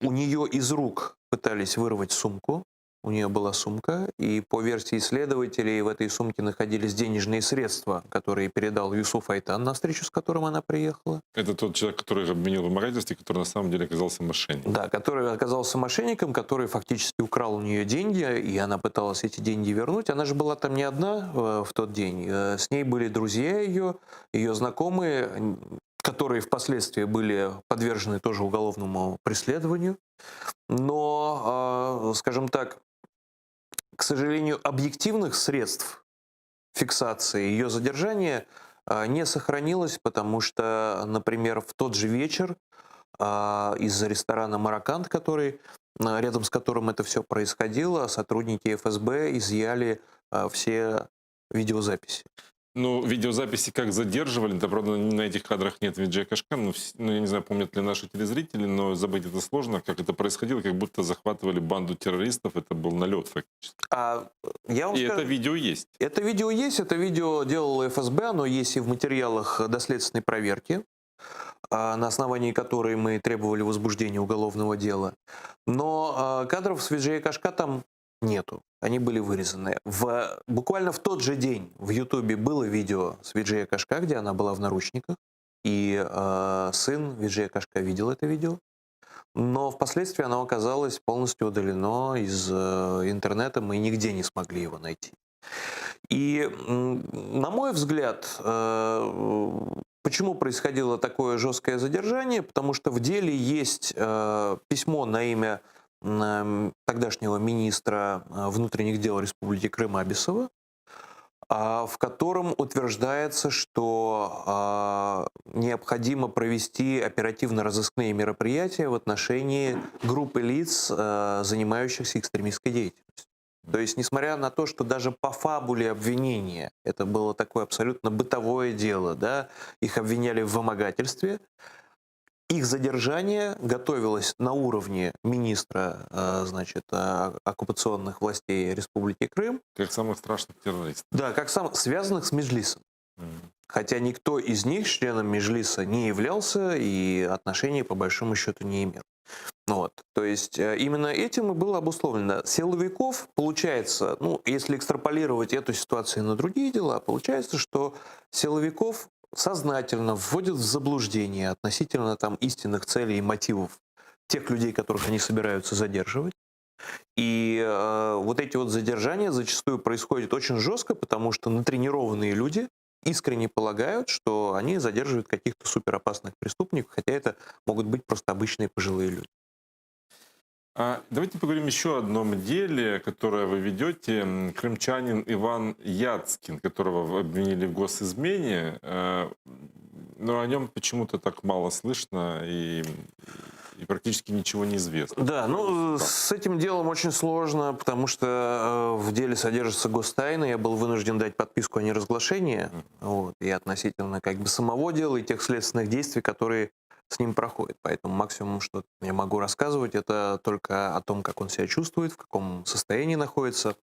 [SPEAKER 2] у нее из рук пытались вырвать сумку. У нее была сумка, и по версии следователей в этой сумке находились денежные средства, которые передал Юсуф Айтан на встречу, с которым она приехала.
[SPEAKER 1] Это тот человек, который обвинил в вымогательстве, который на самом деле оказался мошенником.
[SPEAKER 2] Да, который оказался мошенником, который фактически украл у нее деньги, и она пыталась эти деньги вернуть. Она же была там не одна в тот день. С ней были друзья ее знакомые, которые впоследствии были подвержены тоже уголовному преследованию. Но, скажем так, к сожалению, объективных средств фиксации ее задержания не сохранилось, потому что, например, в тот же вечер из ресторана «Маракант», рядом с которым это все происходило, сотрудники ФСБ изъяли все видеозаписи.
[SPEAKER 1] Ну, видеозаписи как задерживали, да, правда, на этих кадрах нет Виджия Кашка, я не знаю, помнят ли наши телезрители, но забыть это сложно, как это происходило, как будто захватывали банду террористов, это был налет фактически. Это видео есть?
[SPEAKER 2] Это видео есть, это видео делало ФСБ, оно есть и в материалах доследственной проверки, на основании которой мы требовали возбуждения уголовного дела. Но кадров с Виджия Кашка там нету. Они были вырезаны. Буквально в тот же день в Ютубе было видео с Виджия Кашка, где она была в наручниках. И сын Виджия Кашка видел это видео. Но впоследствии оно оказалось полностью удалено из интернета. Мы нигде не смогли его найти. И, на мой взгляд, почему происходило такое жесткое задержание? Потому что в деле есть письмо на имя тогдашнего министра внутренних дел Республики Крым Абисова, в котором утверждается, что необходимо провести оперативно-розыскные мероприятия в отношении группы лиц, занимающихся экстремистской деятельностью. То есть, несмотря на то, что даже по фабуле обвинения это было такое абсолютно бытовое дело, да, их обвиняли в вымогательстве, их задержание готовилось на уровне министра, оккупационных властей Республики Крым.
[SPEAKER 1] Как самых страшных террористов.
[SPEAKER 2] Да, связанных с Меджлисом. Хотя никто из них членом Меджлиса не являлся и отношения по большому счету не имел. Вот. То есть именно этим и было обусловлено. Силовиков, получается, ну, если экстраполировать эту ситуацию на другие дела, получается, что силовиков сознательно вводят в заблуждение относительно там истинных целей и мотивов тех людей, которых они собираются задерживать. И вот эти вот задержания зачастую происходят очень жестко, потому что натренированные люди искренне полагают, что они задерживают каких-то суперопасных преступников, хотя это могут быть просто обычные пожилые люди.
[SPEAKER 1] Давайте поговорим еще о одном деле, которое вы ведете. Крымчанин Иван Яцкин, которого вы обвинили в госизмене, но о нем почему-то так мало слышно и практически ничего не известно.
[SPEAKER 2] Да, ну с этим делом очень сложно, потому что в деле содержится гостайна. Я был вынужден дать подписку о неразглашении, вот, и относительно как бы самого дела и тех следственных действий, которые с ним проходят. Поэтому максимум, что я могу рассказывать, это только о том, как он себя чувствует, в каком состоянии находится,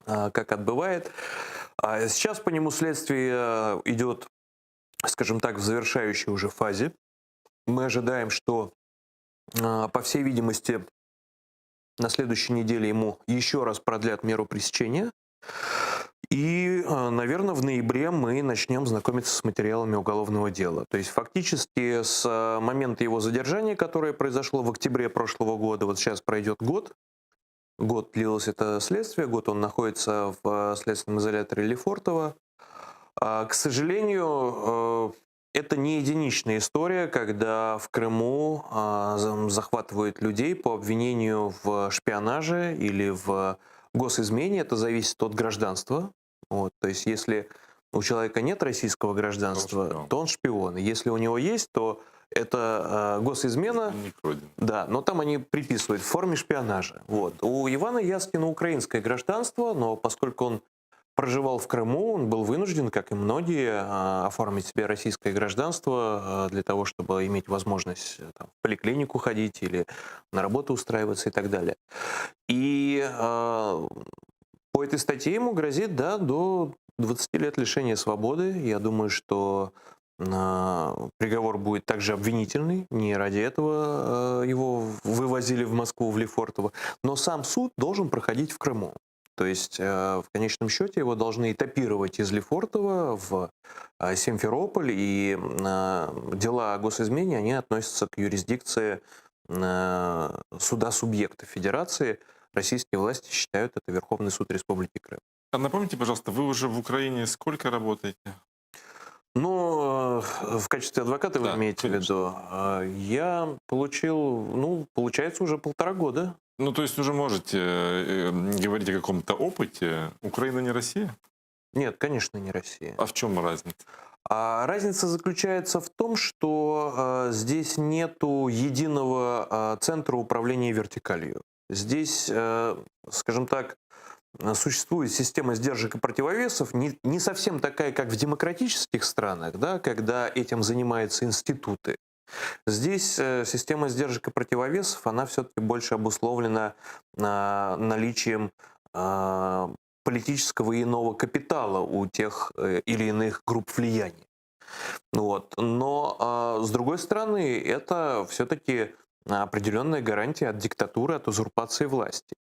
[SPEAKER 2] как отбывает. А сейчас по нему следствие идет, скажем так, в завершающей уже фазе. Мы ожидаем, что по всей видимости, на следующей неделе ему еще раз продлят меру пресечения. И, наверное, в ноябре мы начнем знакомиться с материалами уголовного дела. То есть фактически с момента его задержания, которое произошло в октябре прошлого года, вот сейчас пройдет год. Год длилось это следствие, год он находится в следственном изоляторе Лефортово. К сожалению, это не единичная история, когда в Крыму захватывают людей по обвинению в шпионаже или в госизмене. Это зависит от гражданства. Вот. То есть если у человека нет российского гражданства, то он шпион. Если у него есть, то это госизмена.
[SPEAKER 1] Ник родин.
[SPEAKER 2] Да, но там они приписывают в форме шпионажа. Вот. У Ивана Яцкина украинское гражданство, но поскольку он проживал в Крыму, он был вынужден, как и многие, оформить себе российское гражданство для того, чтобы иметь возможность там, в поликлинику ходить или на работу устраиваться и так далее. И по этой статье ему грозит до 20 лет лишения свободы. Я думаю, что приговор будет также обвинительный. Не ради этого его вывозили в Москву, в Лефортово. Но сам суд должен проходить в Крыму. То есть в конечном счете его должны этапировать из Лефортово в Симферополь, и дела о госизмене, они относятся к юрисдикции суда субъекта Федерации. Российские власти считают это Верховный суд Республики Крым.
[SPEAKER 1] А напомните, пожалуйста, вы уже в Украине сколько работаете?
[SPEAKER 2] Ну, в качестве адвоката вы
[SPEAKER 1] Да,
[SPEAKER 2] имеете в виду? Я получил, получается, уже 1,5 года.
[SPEAKER 1] Ну, то есть уже можете говорить о каком-то опыте. Украина не Россия?
[SPEAKER 2] Нет, конечно, не Россия.
[SPEAKER 1] А в чем разница?
[SPEAKER 2] А разница заключается в том, что здесь нету единого центра управления вертикалью. Здесь, скажем так, существует система сдержек и противовесов, не совсем такая, как в демократических странах, да, когда этим занимаются институты. Здесь система сдержек и противовесов, она все-таки больше обусловлена наличием политического и иного капитала у тех или иных групп влияния. Вот. Но, с другой стороны, это все-таки определенная гарантия от диктатуры, от узурпации власти.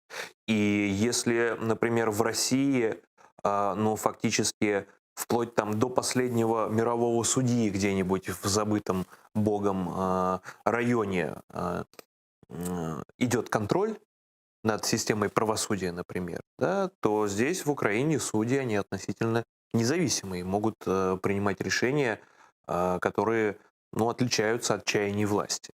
[SPEAKER 2] И если, например, в России, фактически вплоть там до последнего мирового судьи где-нибудь в забытом Богом районе идет контроль над системой правосудия, например, да, то здесь в Украине судьи, они относительно независимые, могут принимать решения, которые отличаются от чаяний власти.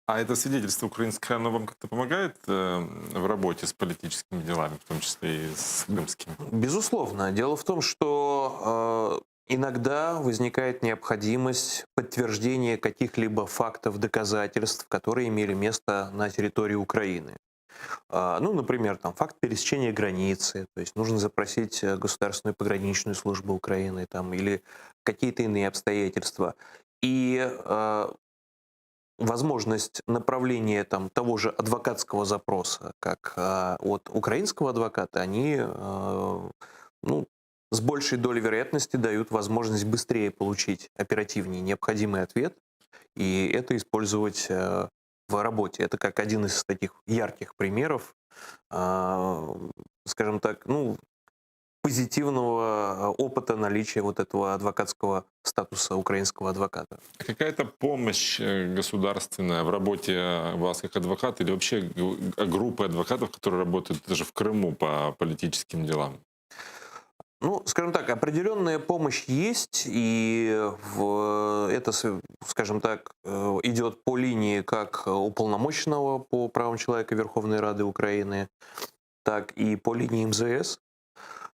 [SPEAKER 1] А это свидетельство украинское, оно вам как-то помогает в работе с политическими делами, в том числе и с крымскими?
[SPEAKER 2] Безусловно. Дело в том, что иногда возникает необходимость подтверждения каких-либо фактов, доказательств, которые имели место на территории Украины. Например, факт пересечения границы, то есть нужно запросить Государственную пограничную службу Украины или какие-то иные обстоятельства. И возможность направления того же адвокатского запроса, как от украинского адвоката, они с большей долей вероятности дают возможность быстрее получить оперативнее необходимый ответ, и это использовать в работе. Это как один из таких ярких примеров, скажем так, ну, позитивного опыта наличия вот этого адвокатского статуса украинского адвоката.
[SPEAKER 1] Какая-то помощь государственная в работе вас как адвоката или вообще группы адвокатов, которые работают даже в Крыму по политическим делам?
[SPEAKER 2] Ну, скажем так, определенная помощь есть, и это, скажем так, идет по линии как уполномоченного по правам человека Верховной Рады Украины, так и по линии МЗС.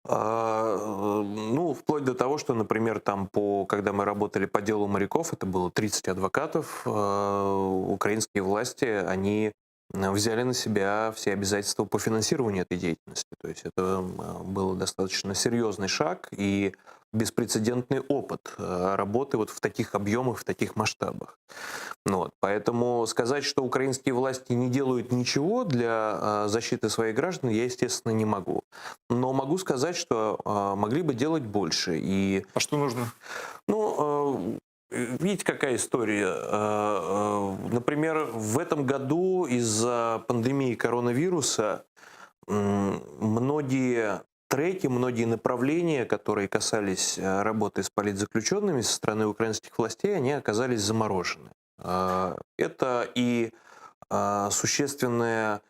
[SPEAKER 2] Ну, вплоть до того, что, например, там, когда мы работали по делу моряков, это было 30 адвокатов, украинские власти, они взяли на себя все обязательства по финансированию этой деятельности. То есть это был достаточно серьезный шаг и беспрецедентный опыт работы вот в таких объемах, в таких масштабах. Ну вот. Поэтому сказать, что украинские власти не делают ничего для защиты своих граждан, я, естественно, не могу. Но могу сказать, что могли бы делать больше. И,
[SPEAKER 1] А что нужно?
[SPEAKER 2] ну, видите, какая история. Например, в этом году из-за пандемии коронавируса многие треки, многие направления, которые касались работы с политзаключенными со стороны украинских властей, они оказались заморожены. Это и существенное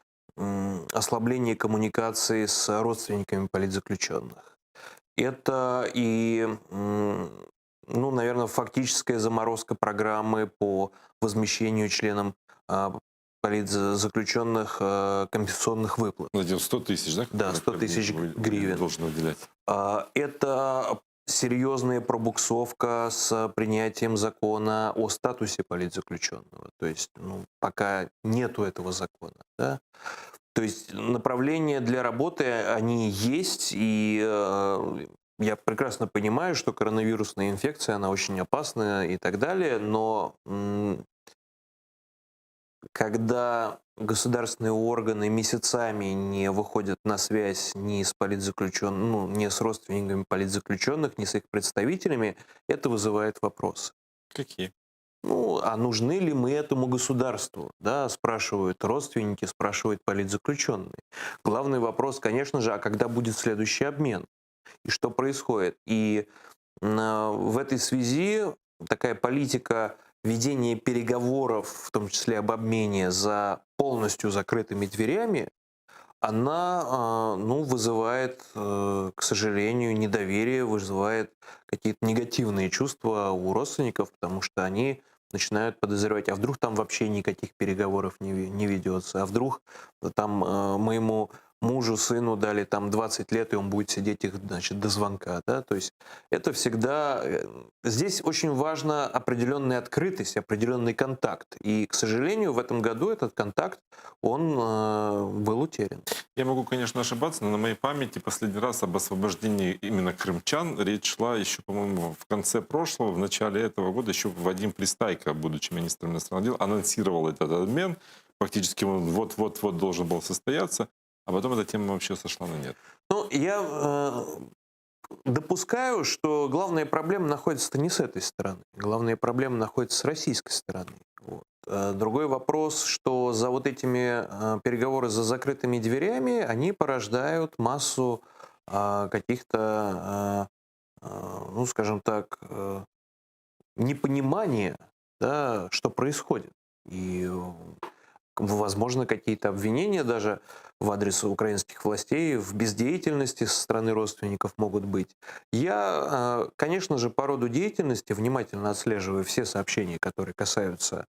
[SPEAKER 2] ослабление коммуникации с родственниками политзаключенных. Это и, ну, наверное, фактическая заморозка программы по возмещению членам политзаключенных компенсационных выплат.
[SPEAKER 1] 100 тысяч, да?
[SPEAKER 2] Да, 100 тысяч гривен.
[SPEAKER 1] Должен выделять.
[SPEAKER 2] Это серьезная пробуксовка с принятием закона о статусе политзаключенного. То есть, ну, пока нету этого закона. Да? То есть направления для работы, они есть, и я прекрасно понимаю, что коронавирусная инфекция, она очень опасна и так далее, но когда государственные органы месяцами не выходят на связь ни с политзаключенными, ну, ни с родственниками политзаключенных, ни с их представителями, это вызывает вопросы.
[SPEAKER 1] Какие?
[SPEAKER 2] Ну, а нужны ли мы этому государству? Да, спрашивают родственники, спрашивают политзаключенные. Главный вопрос, конечно же, а когда будет следующий обмен? И что происходит? И в этой связи такая политика ведения переговоров, в том числе об обмене, за полностью закрытыми дверями, она, ну, вызывает, к сожалению, недоверие, вызывает какие-то негативные чувства у родственников, потому что они начинают подозревать, а вдруг там вообще никаких переговоров не ведется, а вдруг там моему мужу, сыну дали там 20 лет, и он будет сидеть их, значит, до звонка. Да? То есть это всегда... Здесь очень важна определенная открытость, определенный контакт. И, к сожалению, в этом году этот контакт, он был утерян.
[SPEAKER 1] Я могу, конечно, ошибаться, но на моей памяти последний раз об освобождении именно крымчан речь шла еще, по-моему, в конце прошлого, в начале этого года, еще Вадим Пристайко, будучи министром иностранных дел, анонсировал этот обмен. Фактически он вот-вот-вот должен был состояться. А потом эта тема вообще сошла на нет.
[SPEAKER 2] Ну, я допускаю, что главная проблема находится не с этой стороны. Главная проблема находится с российской стороны. Вот. Другой вопрос, что за вот этими переговоры за закрытыми дверями, они порождают массу каких-то, ну, скажем так, непонимания, да, что происходит. И возможно, какие-то обвинения даже в адрес украинских властей в бездеятельности со стороны родственников могут быть. Я, конечно же, по роду деятельности внимательно отслеживаю все сообщения, которые касаются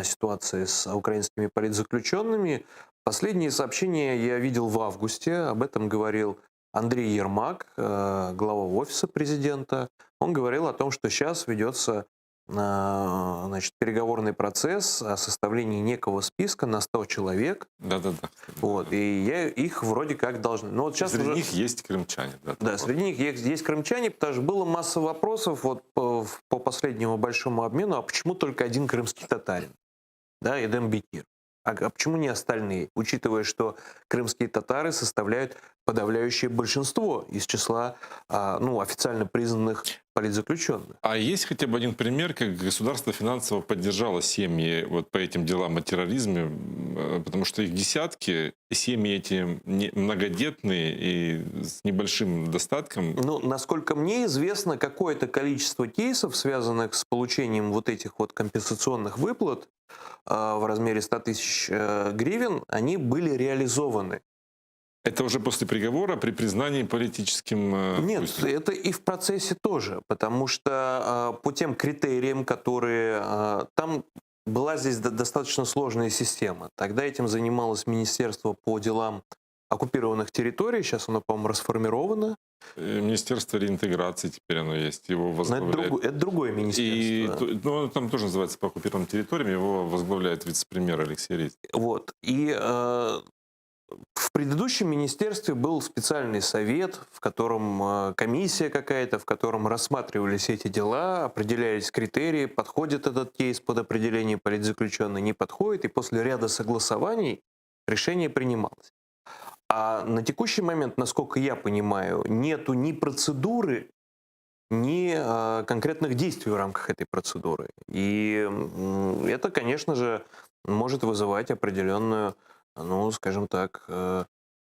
[SPEAKER 2] ситуации с украинскими политзаключенными. Последние сообщения я видел в августе, об этом говорил Андрей Ермак, глава офиса президента. Он говорил о том, что сейчас ведется, значит, переговорный процесс о составлении некого списка на 100 человек.
[SPEAKER 1] Да-да-да.
[SPEAKER 2] Вот, и их вроде как должны... Но вот сейчас
[SPEAKER 1] среди
[SPEAKER 2] уже...
[SPEAKER 1] них есть крымчане.
[SPEAKER 2] Да, среди них есть крымчане, потому что было масса вопросов вот по последнему большому обмену, а почему только один крымский татарин, да, Эдем Бекир? А почему не остальные? Учитывая, что крымские татары составляют подавляющее большинство из числа, ну, официально признанных политзаключенных.
[SPEAKER 1] А есть хотя бы один пример, как государство финансово поддержало семьи вот по этим делам о терроризме, потому что их десятки, и семьи эти многодетные и с небольшим достатком.
[SPEAKER 2] Ну, насколько мне известно, какое-то количество кейсов, связанных с получением вот этих вот компенсационных выплат в размере 100 тысяч гривен, они были реализованы.
[SPEAKER 1] Это уже после приговора при признании политическим...
[SPEAKER 2] Нет,
[SPEAKER 1] пусть-
[SPEAKER 2] это и в процессе тоже, потому что по тем критериям, которые... там была здесь достаточно сложная система. Тогда этим занималось Министерство по делам оккупированных территорий, сейчас оно, по-моему, расформировано.
[SPEAKER 1] Министерство реинтеграции теперь оно есть, его
[SPEAKER 2] Но
[SPEAKER 1] возглавляет.
[SPEAKER 2] это другое
[SPEAKER 1] И
[SPEAKER 2] министерство.
[SPEAKER 1] ну, там тоже называется по оккупированным территориям, его возглавляет вице-премьер Алексей Резь.
[SPEAKER 2] Вот. И в предыдущем министерстве был специальный совет, в котором комиссия какая-то, в котором рассматривались эти дела, определялись критерии, подходит этот кейс под определение политзаключенный, не подходит, и после ряда согласований решение принималось. А на текущий момент, насколько я понимаю, нету ни процедуры, ни конкретных действий в рамках этой процедуры. И это, конечно же, может вызывать определенную, ну, скажем так,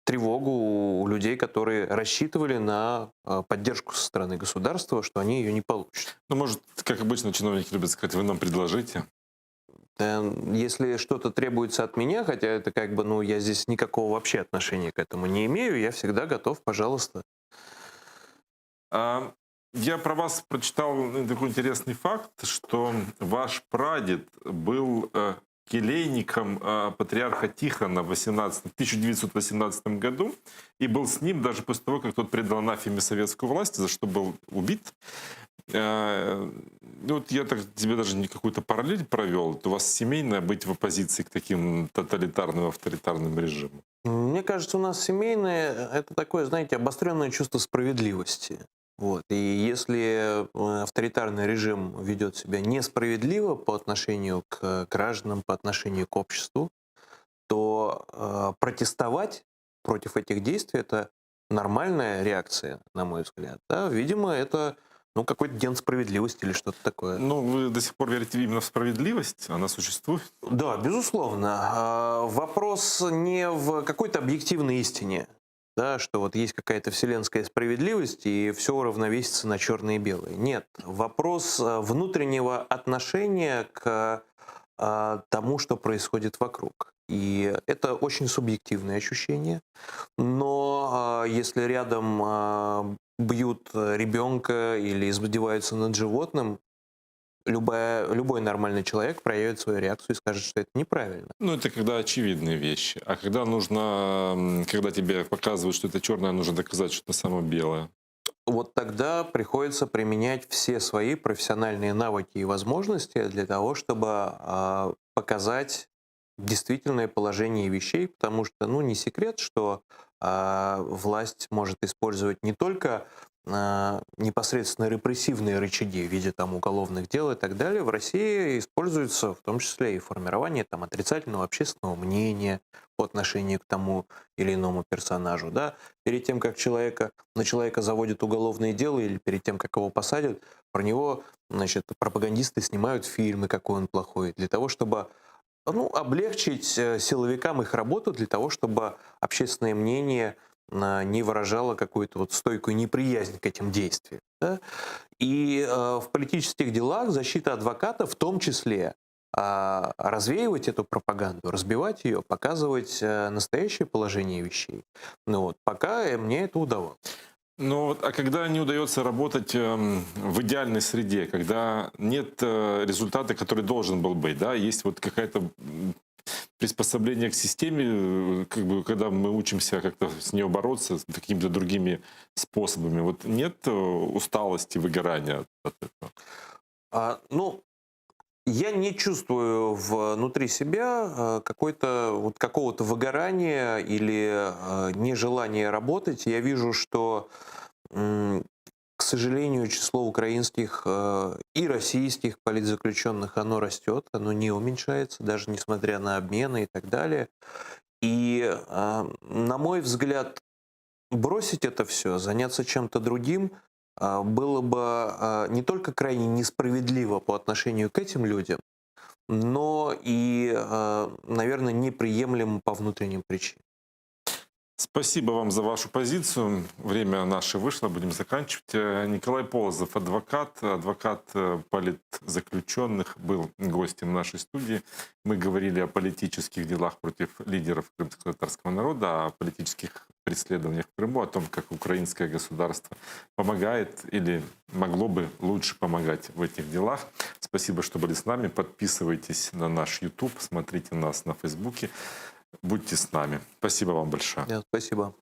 [SPEAKER 2] тревогу у людей, которые рассчитывали на поддержку со стороны государства, что они ее не получат.
[SPEAKER 1] Ну, может, как обычно чиновники любят сказать, вы нам предложите.
[SPEAKER 2] Если что-то требуется от меня, хотя это как бы, ну, я здесь никакого вообще отношения к этому не имею, я всегда готов, пожалуйста.
[SPEAKER 1] Я про вас прочитал такой интересный факт, что ваш прадед был келейником патриарха Тихона в 1918 году и был с ним даже после того, как тот предал анафеме советскую власть, за что был убит. Ну, вот я так тебе даже не какую-то параллель провел. Это у вас семейное быть в оппозиции к таким тоталитарным, авторитарным режимам.
[SPEAKER 2] Мне кажется, у нас семейное – это такое, знаете, обостренное чувство справедливости. Вот. И если авторитарный режим ведет себя несправедливо по отношению к гражданам, по отношению к обществу, то протестовать против этих действий – это нормальная реакция, на мой взгляд. Да? Видимо, это какой-то день справедливости или что-то такое.
[SPEAKER 1] Ну, вы до сих пор верите именно в справедливость? Она существует?
[SPEAKER 2] Да, безусловно. Вопрос не в какой-то объективной истине, да, что вот есть какая-то вселенская справедливость и все уравновесится на черное и белое. Нет. Вопрос внутреннего отношения к тому, что происходит вокруг. И это очень субъективное ощущение. Но если рядом бьют ребенка или издеваются над животным, любой нормальный человек проявит свою реакцию и скажет, что это неправильно.
[SPEAKER 1] Ну, это когда очевидные вещи. А когда нужно, когда тебе показывают, что это черное, нужно доказать, что это самое белое.
[SPEAKER 2] Вот тогда приходится применять все свои профессиональные навыки и возможности для того, чтобы показать действительное положение вещей, потому что, не секрет, что власть может использовать не только непосредственно репрессивные рычаги в виде уголовных дел и так далее. В России используется в том числе и формирование отрицательного общественного мнения по отношению к тому или иному персонажу. Да? Перед тем, как на человека заводят уголовное дело или перед тем, как его посадят, про него пропагандисты снимают фильмы, какой он плохой, для того, чтобы облегчить силовикам их работу, для того, чтобы общественное мнение не выражало какую-то стойкую неприязнь к этим действиям. Да? И в политических делах защита адвоката в том числе развеивать эту пропаганду, разбивать ее, показывать настоящее положение вещей. Пока мне это удавалось.
[SPEAKER 1] А когда не удается работать в идеальной среде, когда нет результата, который должен был быть, да, есть какая-то приспособление к системе, когда мы учимся как-то с ней бороться какими-то другими способами. Нет усталости, выгорания от этого?
[SPEAKER 2] Я не чувствую внутри себя какого-то выгорания или нежелания работать. Я вижу, что, к сожалению, число украинских и российских политзаключенных, оно растет, оно не уменьшается, даже несмотря на обмены и так далее. И, на мой взгляд, бросить это все, заняться чем-то другим было бы не только крайне несправедливо по отношению к этим людям, но и, наверное, неприемлемо по внутренним причинам.
[SPEAKER 1] Спасибо вам за вашу позицию. Время наше вышло, будем заканчивать. Николай Полозов, адвокат политзаключенных, был гостем нашей студии. Мы говорили о политических делах против лидеров крымско-татарского народа, о политических преследованиях в Крыму, о том, как украинское государство помогает или могло бы лучше помогать в этих делах. Спасибо, что были с нами. Подписывайтесь на наш YouTube, смотрите нас на Фейсбуке. Будьте с нами. Спасибо вам большое.
[SPEAKER 2] Спасибо.